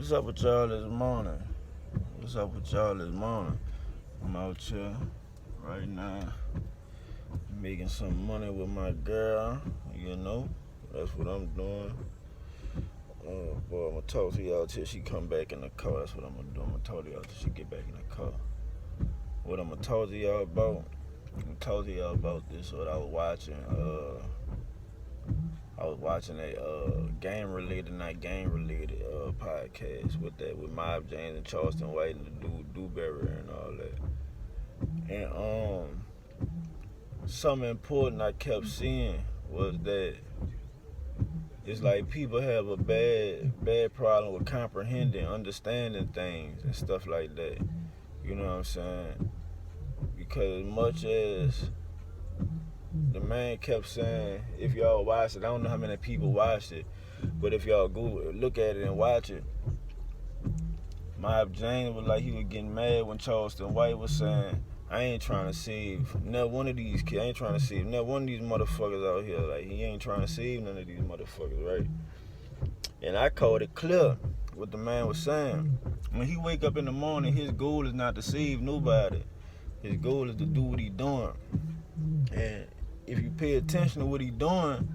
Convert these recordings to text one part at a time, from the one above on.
What's up with y'all this morning? What's up with y'all this morning? I'm out here right now making some money with my girl, you know. That's what I'm doing. Boy, I'm gonna talk to y'all till she come back in the car. That's what I'm gonna do. I'm gonna talk to y'all till she get back in the car. What I'm gonna talk to y'all about? I'm gonna talk to y'all about this. What I was watching. I was watching a not game related podcast with Mob James and Charleston White and the dude Dewberry and all that. And something important I kept seeing was that it's like people have a bad problem with comprehending, understanding things and stuff like that. You know what I'm saying? Because as much as the man kept saying, if y'all watch it, I don't know how many people watched it, but if y'all go look at it and watch it, Mob James was like he was getting mad when Charleston White was saying, I ain't trying to save not one of these kids. I ain't trying to save not one of these motherfuckers out here. Like, he ain't trying to save none of these motherfuckers, right? And I called it clear what the man was saying. When he wake up in the morning, his goal is not to save nobody. His goal is to do what he doing. And if you pay attention to what he doing,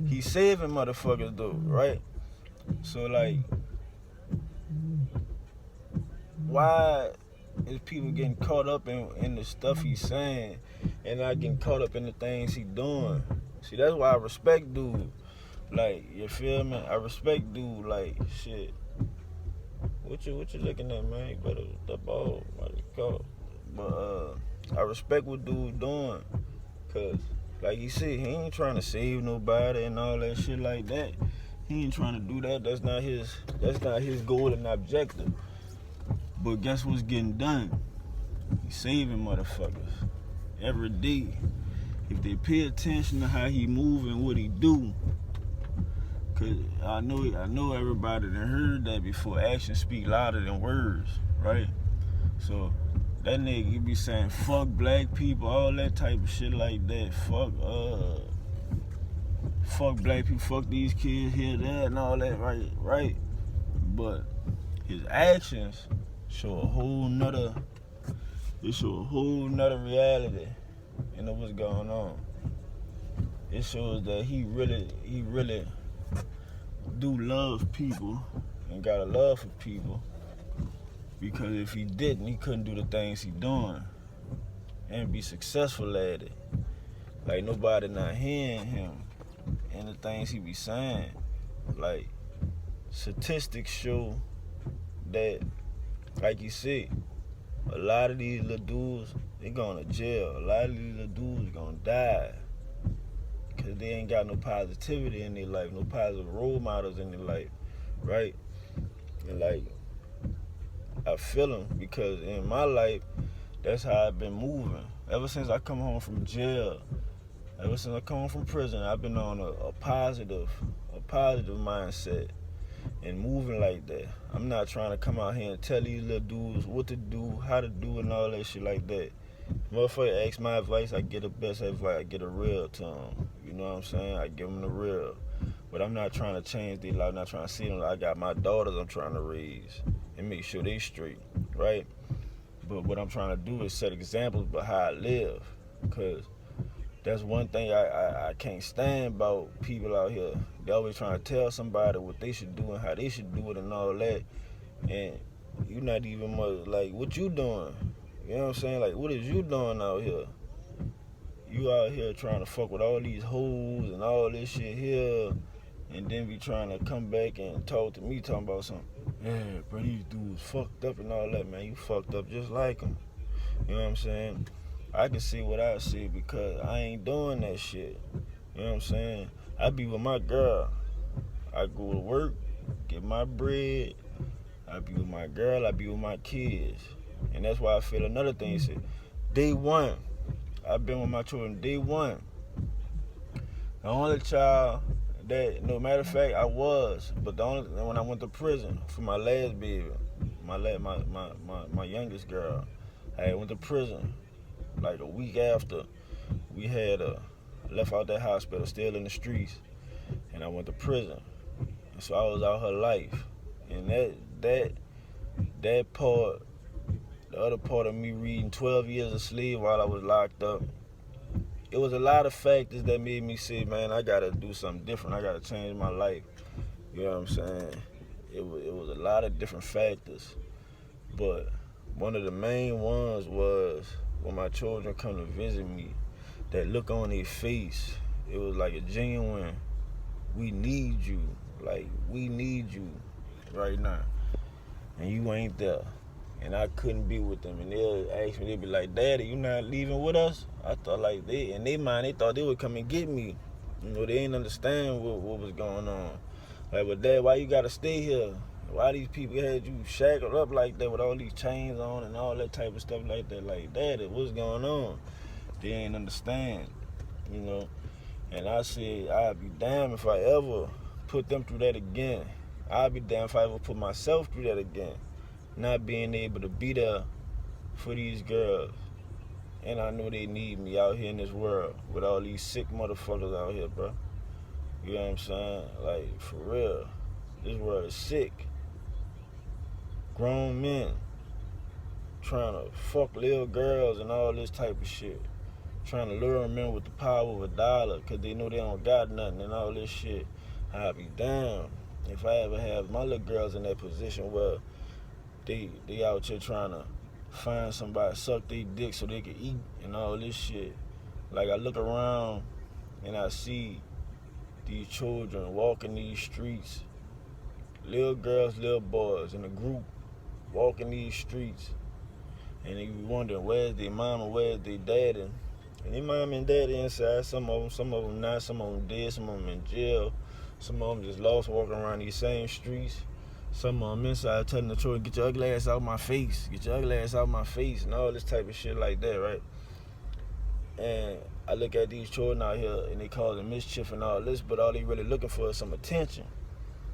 he's saving motherfuckers though, right? So like, why is people getting caught up in the stuff he's saying and not getting caught up in the things he doing? See, that's why I respect dude. Like, you feel me? I respect dude. Like, shit. What you looking at, man? You better the ball, go. But I respect what dude doing, cause like you said, he ain't trying to save nobody and all that shit like that. He ain't trying to do that. That's not his goal and objective. But guess what's getting done? He's saving motherfuckers every day. If they pay attention to how he move and what he do, cause I know everybody done heard that before. Actions speak louder than words, right? So that nigga, you be saying fuck black people, all that type of shit like that. Fuck black people, fuck these kids here, there, and all that, right? But his actions show a whole nother reality into what's going on. It shows that he really do love people and got a love for people, because if he didn't, he couldn't do the things he doing and be successful at it. Like, nobody not hearing him and the things he be saying. Like, statistics show that, like you said, a lot of these little dudes, they going to jail. A lot of these little dudes gonna die because they ain't got no positivity in their life, no positive role models in their life, right? And like, I feel them, because in my life, that's how I've been moving. Ever since I come home from jail, ever since I come home from prison, I've been on a positive mindset and moving like that. I'm not trying to come out here and tell these little dudes what to do, how to do, and all that shit like that. Motherfucker ask my advice, I get the best advice, I get a real to them. You know what I'm saying? I give them the real. But I'm not trying to change their life. I'm not trying to see them. I got my daughters I'm trying to raise and make sure they straight, right? But what I'm trying to do is set examples about how I live, because that's one thing I can't stand about people out here. They always trying to tell somebody what they should do and how they should do it and all that, and you're not even much like, what you doing? You know what I'm saying? Like, what is you doing out here? You out here trying to fuck with all these hoes and all this shit here, and then be trying to come back and talk to me talking about something. Yeah, bro, these dudes fucked up and all that, man. You fucked up just like them. You know what I'm saying? I can see what I see because I ain't doing that shit. You know what I'm saying? I be with my girl. I go to work, get my bread. I be with my girl. I be with my kids. And that's why I feel another thing. You said, day one, I've been with my children day one. The only child that, no matter of fact, I was, but the only, when I went to prison for my last baby, my youngest girl, I went to prison like a week after we had left out that hospital, still in the streets, and I went to prison. And so I was out her life, And that part, the other part of me reading 12 Years a Slave while I was locked up, it was a lot of factors that made me say, man, I gotta do something different. I gotta change my life. You know what I'm saying? It was a lot of different factors. But one of the main ones was when my children come to visit me, that look on their face, it was like a genuine, we need you. Like, we need you right now. And you ain't there. And I couldn't be with them. And they'll ask me, they'll be like, Daddy, you not leaving with us? I thought like in their mind, they thought they would come and get me. You know, they didn't understand what was going on. Like, but Dad, why you gotta stay here? Why these people had you shackled up like that with all these chains on and all that type of stuff like that? Like, Daddy, what's going on? They ain't understand, you know. And I said, I'd be damned if I ever put them through that again. I'd be damned if I ever put myself through that again. Not being able to be there for these girls. And I know they need me out here in this world with all these sick motherfuckers out here, bro. You know what I'm saying? Like, for real. This world is sick. Grown men trying to fuck little girls and all this type of shit. Trying to lure them in with the power of $1 because they know they don't got nothing and all this shit. I'd be damned if I ever have my little girls in that position where they out here trying to find somebody, suck their dick so they can eat and all this shit. Like, I look around and I see these children walking these streets, little girls, little boys in a group walking these streets, and they be wondering where's their mama, where's their daddy. And their mama and daddy inside, some of them not, some of them dead, some of them in jail, some of them just lost walking around these same streets. Some of them inside telling the children, get your ugly ass out my face, get your ugly ass out my face, and all this type of shit like that, right? And I look at these children out here and they causing mischief and all this, but all they really looking for is some attention.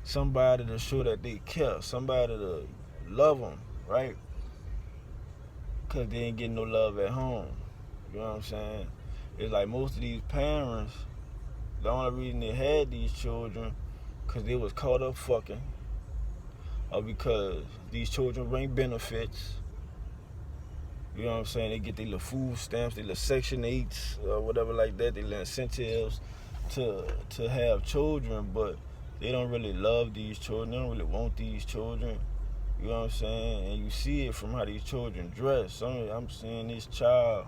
Somebody to show that they care, somebody to love them, right? Because they ain't getting no love at home. You know what I'm saying? It's like most of these parents, the only reason they had these children, because they was caught up fucking, or because these children bring benefits. You know what I'm saying? They get their little food stamps, their little Section 8s, or whatever like that, their little incentives to have children, but they don't really love these children. They don't really want these children. You know what I'm saying? And you see it from how these children dress. I'm seeing this child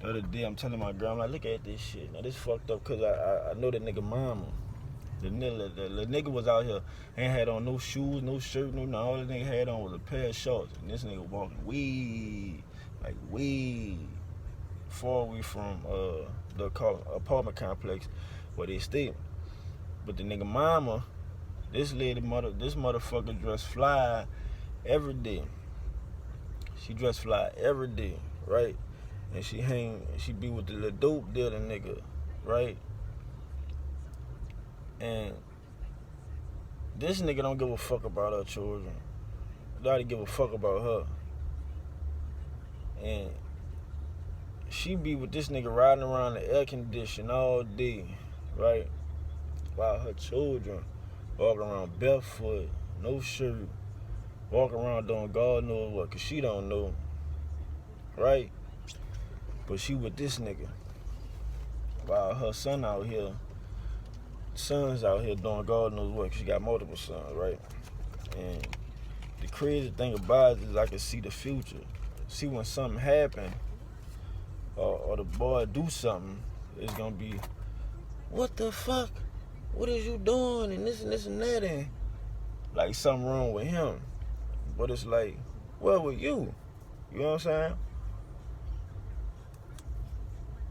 the other day. I'm telling my girl, I'm like, look at this shit. Now, this fucked up because I know that nigga mama. The nigga was out here, ain't had on no shoes, no shirt, no nothing. All the nigga had on was a pair of shorts. And this nigga walking way far away from the apartment complex where they stay. But the nigga mama, this motherfucker dress fly every day. She dress fly every day, right? And she be with the little dope dealer nigga, right? And this nigga don't give a fuck about her children. Nobody give a fuck about her. And she be with this nigga riding around the air condition all day, right? While her children walking around barefoot, no shirt, walking around doing God knows what, cause she don't know, right? But she with this nigga while her son's out here doing God knows what, cause she got multiple sons, right? And the crazy thing about it is I can see the future. See when something happen or the boy do something, it's gonna be, what the fuck? What is you doing? And this and that, and like something wrong with him. But it's like, where were you? You know what I'm saying?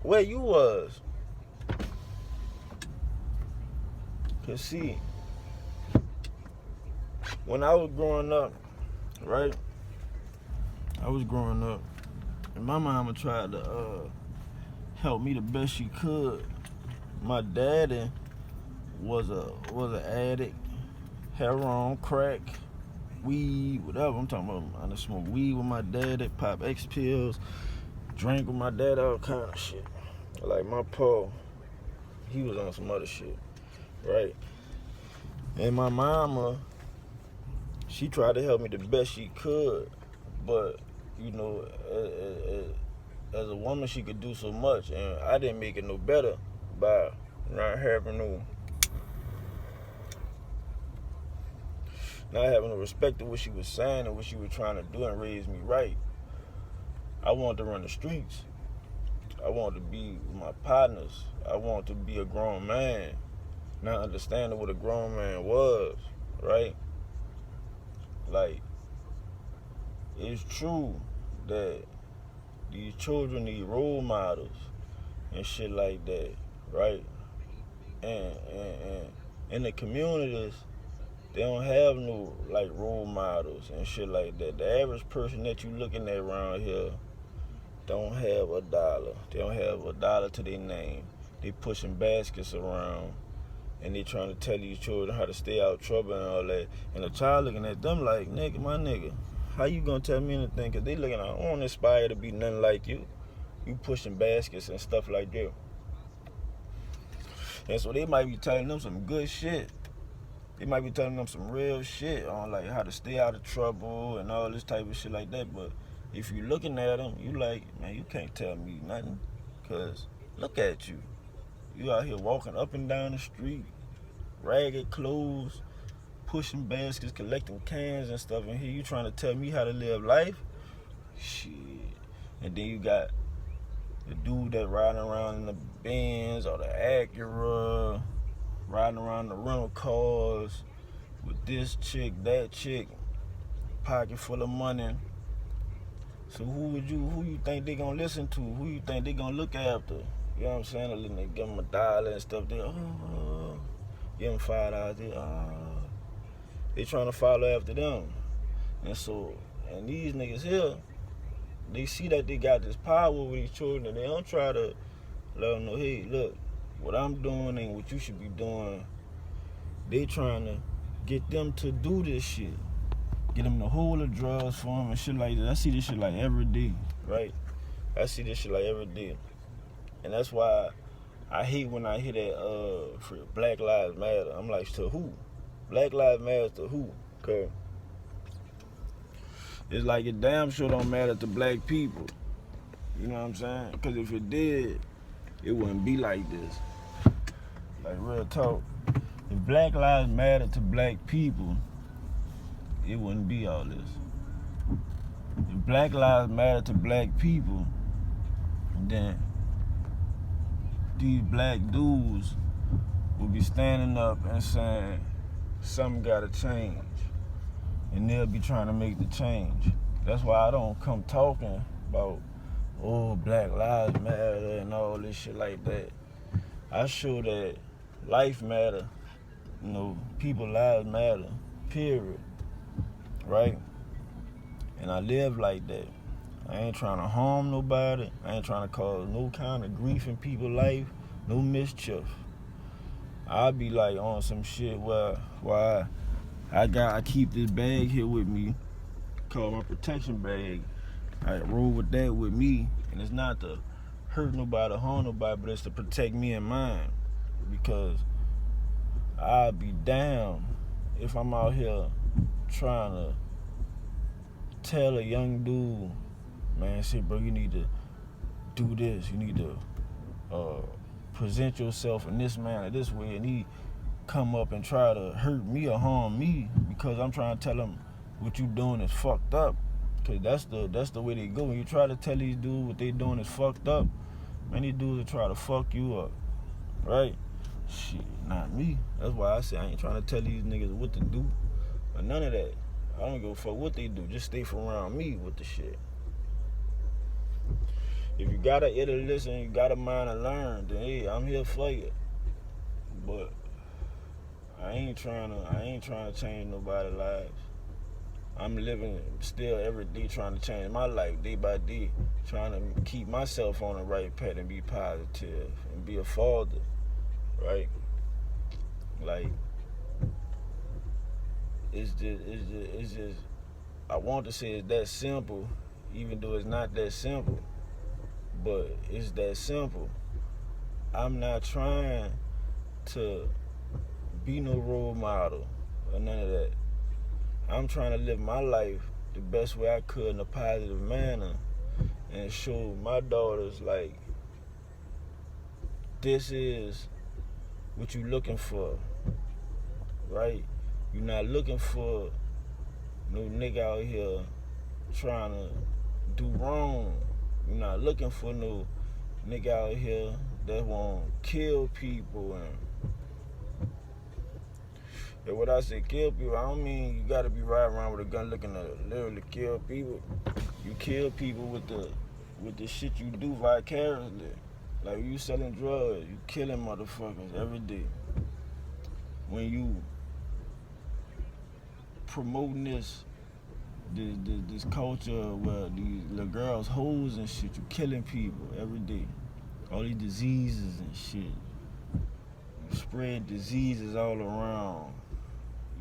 Where you was. Cause see, when I was growing up, right? I was growing up, and my mama tried to help me the best she could. My daddy was an addict, heroin, crack, weed, whatever. I'm talking about, I done smoked weed with my daddy, pop X pills, drank with my dad, all kind of shit. Like my pa, he was on some other shit, right? And my mama, she tried to help me the best she could, but you know, as a woman, she could do so much, and I didn't make it no better by not having no respect to what she was saying and what she was trying to do and raise me right. I wanted to run the streets. I wanted to be with my partners. I wanted to be a grown man, not understanding what a grown man was, right? Like, it's true that these children need role models and shit like that, right? And in the communities, they don't have no like role models and shit like that. The average person that you looking at around here don't have a dollar. They don't have a dollar to their name. They pushing baskets around and they trying to tell these children how to stay out of trouble and all that. And the child looking at them like, nigga, my nigga, how you gonna tell me anything? Cause they looking, I don't aspire to be nothing like you. You pushing baskets and stuff like that. And so they might be telling them some good shit. They might be telling them some real shit on like how to stay out of trouble and all this type of shit like that. But if you looking at them, you like, man, you can't tell me nothing. Cause look at you. You out here walking up and down the street, ragged clothes, pushing baskets, collecting cans and stuff. And here you trying to tell me how to live life? Shit. And then you got the dude that riding around in the Benz or the Acura, riding around the rental cars with this chick, that chick, pocket full of money. So who you think they gonna listen to? Who you think they gonna look after? You know what I'm saying? They give them $1 and stuff. They give them $5. They trying to follow after them. And these niggas here, they see that they got this power with these children, and they don't try to let them know, hey, look, what I'm doing ain't what you should be doing. They trying to get them to do this shit. Get them to hold the drugs for them and shit like that. I see this shit like every day, right? I see this shit like every day. And that's why I hate when I hear that for Black Lives Matter. I'm like, to who? Black Lives Matter to who? Cause it's like it damn sure don't matter to black people. You know what I'm saying? Because if it did, it wouldn't be like this. Like, real talk. If Black Lives Matter to black people, it wouldn't be all this. If Black Lives Matter to black people, then these black dudes will be standing up and saying, something gotta change. And they'll be trying to make the change. That's why I don't come talking about, Black Lives Matter and all this shit like that. I show that life matter, people lives matter, period, right? And I live like that. I ain't trying to harm nobody. I ain't trying to cause no kind of grief in people's life, no mischief. I be like on some shit where I keep this bag here with me, called my protection bag. I roll with that with me, and it's not to hurt nobody, harm nobody, but it's to protect me and mine. Because I'll be damned if I'm out here trying to tell a young dude, man, say, bro, you need to do this. You need to present yourself in this manner, this way, and he come up and try to hurt me or harm me because I'm trying to tell him what you doing is fucked up. Cause that's the way they go. When you try to tell these dudes what they doing is fucked up, man, these dudes will try to fuck you up, right? Shit, not me. That's why I say I ain't trying to tell these niggas what to do or none of that. I don't give a fuck what they do. Just stay from around me with the shit. If you got an ear to listen, you got a mind to learn, then hey, I'm here for you. But I ain't trying to change nobody's lives. I'm living still every day trying to change my life day by day, trying to keep myself on the right path and be positive and be a father, right? Like, it's just, I want to say it's that simple, even though it's not that simple, but it's that simple. I'm not trying to be no role model or none of that. I'm trying to live my life the best way I could in a positive manner and show my daughters, like, this is what you looking for, right? You're not looking for no nigga out here trying to do wrong. You're not looking for no nigga out here that won't kill people. And when I say kill people, I don't mean you gotta be riding around with a gun looking to literally kill people. You kill people with the shit you do vicariously. Like, you selling drugs, you killing motherfuckers every day. When you promoting this culture where these little girls hoes and shit, you killing people every day. All these diseases and shit. You spread diseases all around.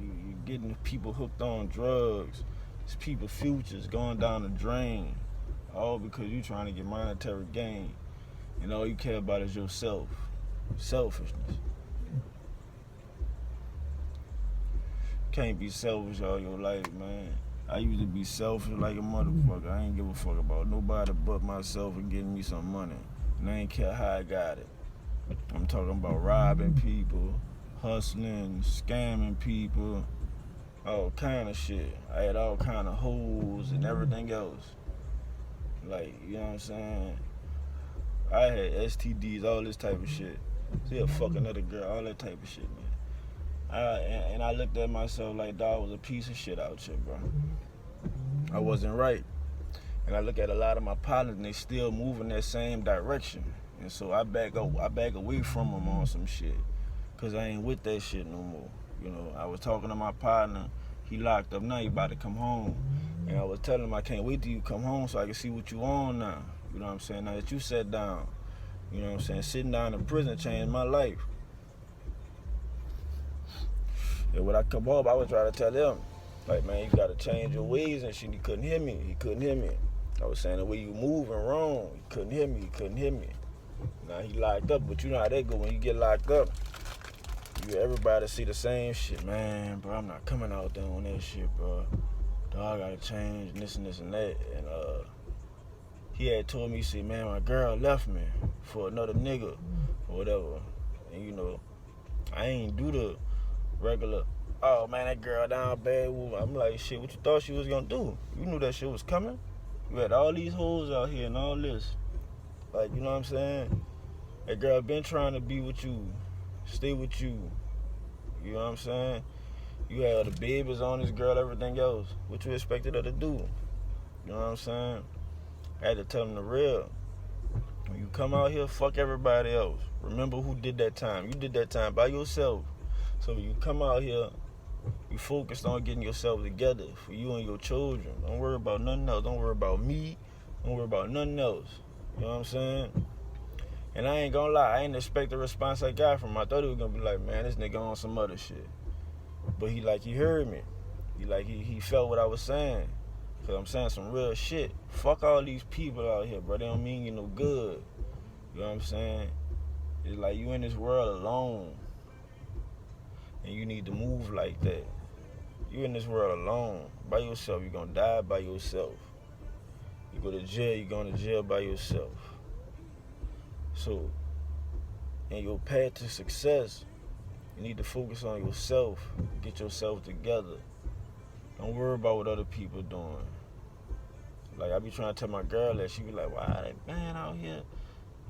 You getting people hooked on drugs. It's people's futures going down the drain. All because you trying to get monetary gain. And all you care about is yourself. Selfishness. Can't be selfish all your life, man. I used to be selfish like a motherfucker. I ain't give a fuck about nobody but myself and getting me some money. And I ain't care how I got it. I'm talking about robbing people, hustling, scamming people, all kind of shit. I had all kind of hoes and everything else. Like, you know what I'm saying? I had STDs, all this type of shit. Still fuck another girl, all that type of shit, man. And I looked at myself like, dog, was a piece of shit out here, bro. I wasn't right. And I look at a lot of my partners and they still moving that same direction. And so I back away from them on some shit. Cause I ain't with that shit no more. You know, I was talking to my partner, he locked up now, he about to come home. And I was telling him I can't wait till you come home so I can see what you on now. You know what I'm saying? Now that you sat down, you know what I'm saying? Sitting down in prison changed my life. And when I come home, I was trying to tell him, like, man, you gotta change your ways and shit. He couldn't hear me. I was saying the way you moving wrong. He couldn't hear me. Now he locked up, but you know how that go when you get locked up. Everybody see the same shit, man, bro. I'm not coming out there on that shit, bro. Dog, I gotta change this and that. And he had told me, see, man, my girl left me for another nigga or whatever. And you know, I ain't do the regular, oh man, that girl down bad. I'm like, shit, what you thought she was gonna do? You knew that shit was coming. You had all these hoes out here and all this. Like, you know what I'm saying? That girl been trying to be with you, stay with you. You know what I'm saying? You had the babies on this girl, everything else. What you expected her to do? You know what I'm saying? I had to tell them the real. When you come out here, fuck everybody else. Remember who did that time. You did that time by yourself. So when you come out here, you focused on getting yourself together for you and your children. Don't worry about nothing else. Don't worry about me. Don't worry about nothing else. You know what I'm saying? And I ain't gonna lie, I ain't expect the response I got from him. I thought he was gonna be like, man, this nigga on some other shit. But he heard me. He felt what I was saying. Cause I'm saying some real shit. Fuck all these people out here, bro. They don't mean you no good. You know what I'm saying? It's like you in this world alone. And you need to move like that. You in this world alone. By yourself. You're gonna die by yourself. You go to jail, you're going to jail by yourself. So, in your path to success, you need to focus on yourself. Get yourself together. Don't worry about what other people doing. Like, I be trying to tell my girl that. She be like, why that man out here,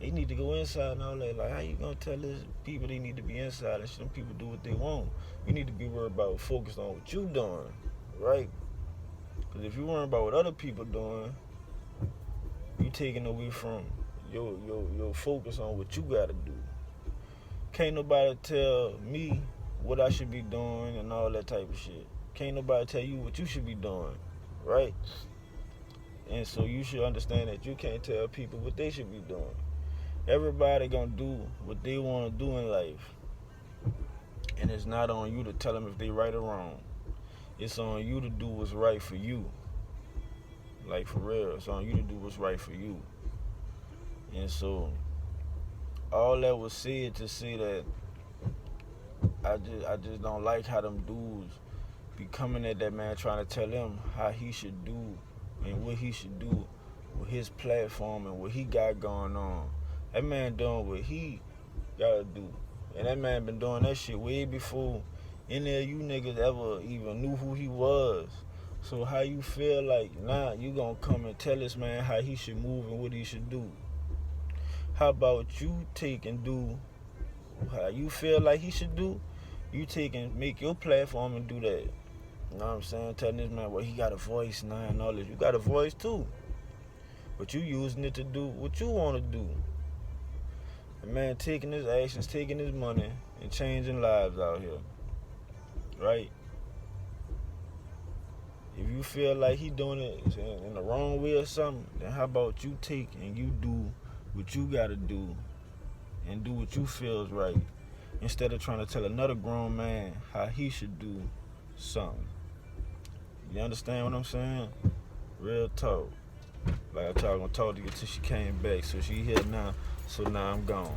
they need to go inside and all that. Like, how you gonna tell these people they need to be inside and some people do what they want? You need to be worried about, focused on what you doing, right? Because if you worry about what other people doing, you taking away from your focus on what you gotta do. Can't nobody tell me what I should be doing and all that type of shit. Can't nobody tell you what you should be doing, right? And so you should understand that you can't tell people what they should be doing. Everybody gonna do what they wanna do in life. And it's not on you to tell them if they right or wrong. It's on you to do what's right for you. Like, for real, it's on you to do what's right for you. And so, all that was said to say that I just don't like how them dudes be coming at that man trying to tell him how he should do and what he should do with his platform and what he got going on. That man doing what he gotta do. And that man been doing that shit way before any of you niggas ever even knew who he was. So how you feel like now you gonna come and tell this man how he should move and what he should do? How about you take and do how you feel like he should do? You take and make your platform and do that. You know what I'm saying? Telling this man, well, he got a voice now and all this. You got a voice too. But you using it to do what you want to do. The man taking his actions, taking his money, and changing lives out here. Right? If you feel like he doing it in the wrong way or something, then how about you take and you do what you got to do and do what you feel is right, instead of trying to tell another grown man how he should do something. You understand what I'm saying? Real talk. Like I told her, I'm gonna talk to you till she came back. So she here now, so now I'm gone.